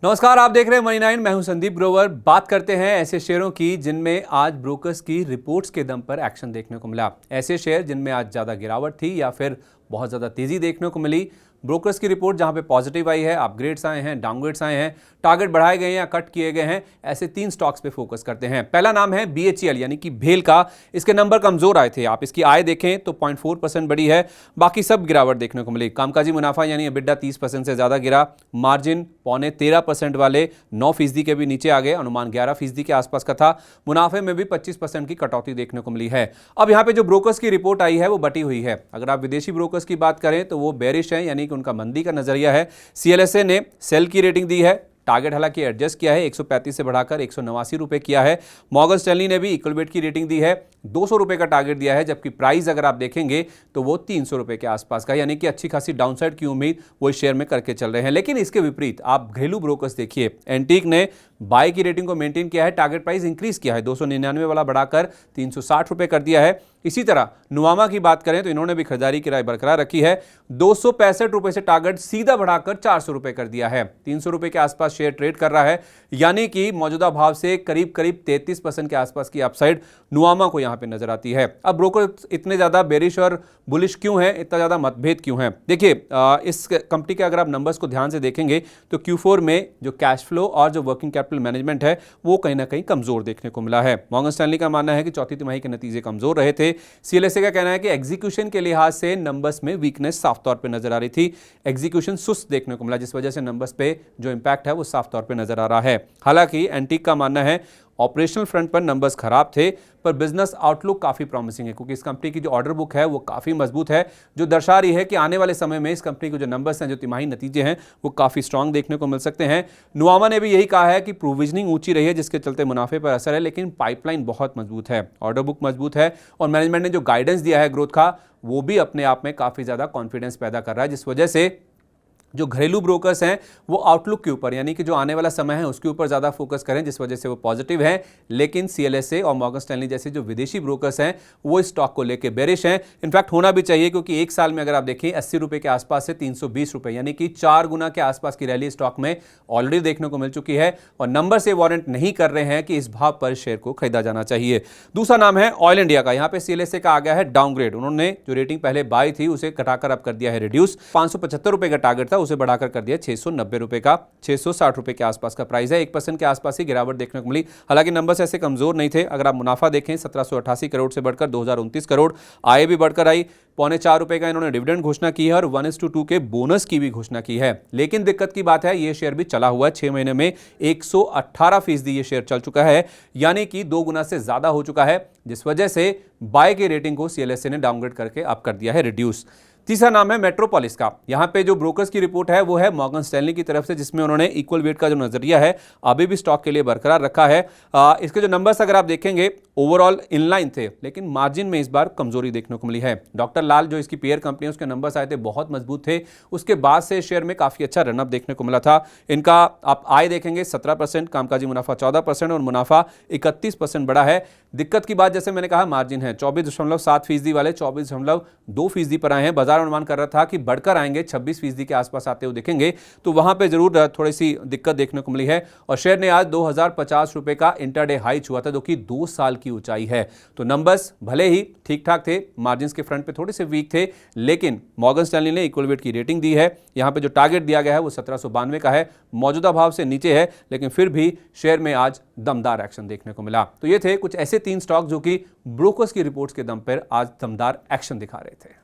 नमस्कार, आप देख रहे हैं मनी9। मैं हूं संदीप ग्रोवर। बात करते हैं ऐसे शेयरों की जिनमें आज ब्रोकर्स की रिपोर्ट्स के दम पर एक्शन देखने को मिला। ऐसे शेयर जिनमें आज ज़्यादा गिरावट थी या फिर बहुत ज़्यादा तेज़ी देखने को मिली। ब्रोकर्स की रिपोर्ट जहां पे पॉजिटिव आई है, अपग्रेड्स आए हैं, डाउनग्रेड्स आए हैं, टारगेट बढ़ाए गए हैं या कट किए गए हैं, ऐसे 3 स्टॉक्स पे फोकस करते हैं। पहला नाम है BHEL यानी कि भेल का। इसके नंबर कमजोर आए थे। आप इसकी आय देखें तो 0.4% बढ़ी है, बाकी सब गिरावट देखने को मिली। कामकाजी मुनाफा यानी EBITDA 30% से ज्यादा गिरा। मार्जिन 0.13% वाले 9% के भी नीचे आ गए, अनुमान 11% के आसपास का था। मुनाफे में भी 25% की कटौती देखने को मिली है। अब यहां पे जो ब्रोकर्स की रिपोर्ट आई है वो बटी हुई है। अगर आप विदेशी ब्रोकर्स की बात करें तो वो बेरिश है, यानी उनका मंदी का नजरिया है। CLSA ने सेल की रेटिंग दी है, टारगेट हालांकि एडजस्ट किया है, 135 से बढ़ाकर 189 रुपए किया है। मॉर्गन स्टैनली ने भी इक्वल वेट की रेटिंग दी है, 200 रुपए का टारगेट दिया है, जबकि प्राइस अगर आप देखेंगे तो वो 300 रुपए के आसपास का, यानी कि अच्छी खासी डाउनसाइड की उम्मीद वो शेयर में करके चल रहे हैं। लेकिन इसके विपरीत आप घरेलू ब्रोकर्स देखिए। एंटीक ने बाय की रेटिंग को मेंटेन किया है, टारगेट प्राइस इंक्रीज किया है, 299 वाला बढ़ाकर 360 रुपए कर दिया है। इसी तरह नुवामा की बात करें तो इन्होंने भी खरीदारी की राय बरकरार रखी है, 265 रुपए से टारगेट सीधा बढ़ाकर 400 रुपए कर दिया है। 300 रुपए के आसपास शेयर ट्रेड कर रहा है, यानी कि मौजूदा भाव से करीब करीब 33% के आसपास की अपसाइड नुवामा को यहां पे नजर आती है। अब ब्रोकर इतने ज्यादा बेरिश और बुलिश क्यों है, इतना ज्यादा मतभेद क्यों है? देखिए, इस कंपनी के अगर आप नंबर्स को ध्यान से देखेंगे तो Q4 में जो कैश फ्लो और जो वर्किंग कैपिटल मैनेजमेंट है वो कहीं ना कहीं कमजोर देखने को मिला है। मॉर्गन स्टैनली का मानना है कि चौथी तिमाही के नतीजे कमजोर रहे थे। CLSA का कहना है कि एग्जीक्यूशन के लिहाज से नंबर्स में वीकनेस साफ तौर पे नजर आ रही थी, एग्जीक्यूशन सुस्त देखने को मिला, जिस वजह से नंबर्स पे जो इंपैक्ट है वो साफ तौर पे नजर आ रहा है। हालांकि एंटीक का मानना है ऑपरेशनल फ्रंट पर नंबर्स खराब थे, पर बिजनेस आउटलुक काफी प्रॉमिसिंग है, क्योंकि इस कंपनी की जो ऑर्डर बुक है वो काफी मजबूत है, जो दर्शा रही है कि आने वाले समय में इस कंपनी के जो नंबर्स हैं, जो तिमाही नतीजे हैं, वो काफी स्ट्रांग देखने को मिल सकते हैं। नुवामा ने भी यही कहा है कि प्रोविजनिंग ऊंची रही है, जिसके चलते मुनाफे पर असर है, लेकिन पाइपलाइन बहुत मजबूत है, ऑर्डर बुक मजबूत है, और मैनेजमेंट ने जो गाइडेंस दिया है ग्रोथ का वो भी अपने आप में काफी ज्यादा कॉन्फिडेंस पैदा कर रहा है, जिस वजह से जो घरेलू ब्रोकर्स हैं वो आउटलुक के ऊपर, यानी कि जो आने वाला समय है उसके ऊपर ज़्यादा फोकस करें, जिस वजह से वो पॉजिटिव हैं। लेकिन CLSA और मॉर्गन स्टैनली जैसे जो विदेशी ब्रोकर्स हैं वो इस स्टॉक को लेकर बेरिश हैं। इनफैक्ट होना भी चाहिए, क्योंकि एक साल में अगर आप देखें 80 रुपए के आसपास से 320 रुपए, यानी कि 4 गुना के आसपास की रैली स्टॉक में ऑलरेडी देखने को मिल चुकी है, और नंबर से वारंट नहीं कर रहे हैं कि इस भाव पर शेयर को खरीदा जाना चाहिए। दूसरा नाम है ऑयल इंडिया का। यहाँ पे CLSA का आ गया है डाउनग्रेड। उन्होंने जो रेटिंग पहले बाय थी उसे घटाकर अब कर दिया है रिड्यूस। 575 रुपए का टारगेट था, उसे बढ़ाकर कर दिया 690 रुपए का, 660 रुपए के आसपास का प्राइस है। 1% के आसपास ही गिरावट देखने को मिली। हालांकि नंबर्स ऐसे कमजोर नहीं थे। अगर आप मुनाफा देखें 1788 करोड़ से बढ़कर 2029 करोड़, आय भी बढ़कर आई, 3.25 रुपए का इन्होंने डिविडेंड घोषणा की है और 1:2 के बोनस की भी घोषणा की है। लेकिन दिक्कत की बात है, ये शेयर भी चला हुआ है, 6 महीने में 118% ये शेयर चल चुका है, यानी कि 2 गुना से ज्यादा हो चुका है, जिस वजह से बाय की रेटिंग को CLSA ने डाउनग्रेड करके अब कर दिया है रिड्यूस। तीसरा नाम है मेट्रोपोलिस का। यहां पे जो ब्रोकर्स की रिपोर्ट है वो है मॉर्गन स्टैनली की तरफ से, जिसमें उन्होंने इक्वल वेट का जो नजरिया है अभी भी स्टॉक के लिए बरकरार रखा है। इसके जो नंबर्स अगर आप देखेंगे ओवरऑल इनलाइन थे, लेकिन मार्जिन में इस बार कमजोरी देखने को मिली है। डॉक्टर लाल जो इसकी पेयर कंपनी है उसके नंबर्स आए थे, बहुत मजबूत थे, उसके बाद से शेयर में काफी अच्छा रनअप देखने को मिला था। इनका आप आय देखेंगे 17%, कामकाजी मुनाफा 14% और मुनाफा 31% बढ़ा है। दिक्कत की बात, जैसे मैंने कहा, मार्जिन है 24.7% वाले 24.2% पर आए हैं। बाजार अनुमान कर रहा था कि बढ़कर आएंगे, 26% के आसपास आते हुए दिखेंगे, तो वहां पे जरूर थोड़ी सी दिक्कत देखने को मिली है। और शेयर ने आज 2050 रुपए का इंटरडे हाई छुआ था, जो कि 2 साल की ऊंचाई है। तो नंबर्स भले ही ठीक ठाक थे, मार्जिन के फ्रंट पे थोड़े से वीक थे, लेकिन मॉर्गन स्टैनली ने इक्वल वेट की रेटिंग दी है। यहां पे जो टारगेट दिया गया है वो 1792 का है, मौजूदा भाव से नीचे है, लेकिन फिर भी शेयर में आज दमदार एक्शन देखने को मिला। तो ये थे कुछ ऐसे 3 स्टॉक जो कि ब्रोकर्स की रिपोर्ट्स के दम पर आज दमदार एक्शन दिखा रहे थे।